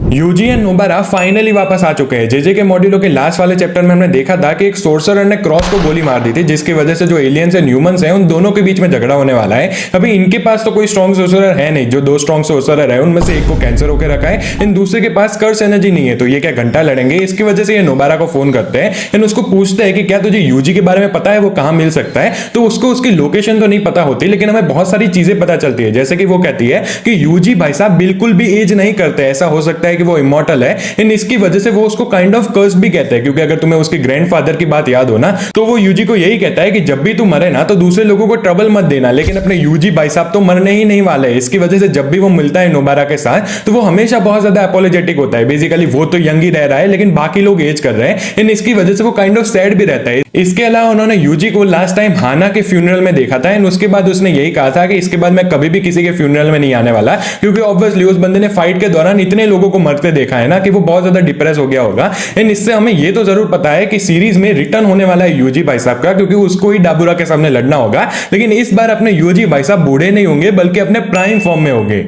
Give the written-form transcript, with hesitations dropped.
UG and Nobara finally वापस आ चुके हैं। जेजे के मॉड्यूलो के लास्ट वाले चैप्टर में हमने देखा था कि एक सोर्सरर ने क्रॉस को गोली मार दी थी, जिसकी वजह से जो एलियंस एंड ह्यूमंस हैं उन दोनों के बीच में झगड़ा होने वाला है। अभी इनके पास तो कोई स्ट्रॉन्ग सोर्सरर है नहीं, जो दो स्ट्रॉन्ग सोर्सरर है उनमें से एक को कैंसर होकर रखा है, इन दूसरे के पास कर्स एनर्जी नहीं है, तो ये क्या घंटा लड़ेंगे। इसकी वजह से ये नोबारा को फोन करते हैं एंड उसको पूछते हैं कि क्या तुझे यूजी के बारे में पता है, वो कहां मिल सकता है। तो उसको उसकी लोकेशन तो नहीं पता होती, लेकिन हमें बहुत सारी चीजें पता चलती है, जैसे कि वो कहती है कि यूजी भाई साहब बिल्कुल भी एज नहीं करते, ऐसा हो सकता है कि वो इमॉर्टल है, इन इसकी वजह से वो उसको काइंड ऑफ कर्स भी कहते हैं, क्योंकि अगर तुम्हें उसके ग्रैंडफादर की बात याद हो ना, तो वो यूजी को यही कहता है कि जब भी तू मरे ना तो दूसरे लोगों को ट्रबल मत देना, लेकिन अपने यूजी भाई साहब तो मरने ही नहीं वाले। इसकी वजह से जब भी वो मिलता है नोबारा के साथ तो वो हमेशा बहुत ज्यादा अपोलोजेटिक होता है। बेसिकली वो तो यंग ही रह रहा है, लेकिन बाकी लोग एज कर रहे हैं, इन इसकी वजह से वो काइंड ऑफ सैड भी रहता है। इसके अलावा उन्होंने यूजी को लास्ट टाइम हाना के फ्यूनरल में देखा था, एंड उसके बाद उसने यही कहा था कि इसके बाद मैं कभी भी किसी के फ्यूनरल में नहीं आने वाला, क्योंकि ऑब्वियसली उस बंदे ने फाइट के दौरान इतने लोगों को मरते देखा है ना कि वो बहुत ज्यादा डिप्रेस हो गया होगा। एंड इससे हमें ये तो जरूर पता है कि सीरीज में रिटर्न होने वाला है यूजी भाई साहब का, क्योंकि उसको ही डाबुरा के सामने लड़ना होगा, लेकिन इस बार अपने यूजी भाई साहब बूढ़े नहीं होंगे बल्कि अपने प्राइम फॉर्म में होंगे।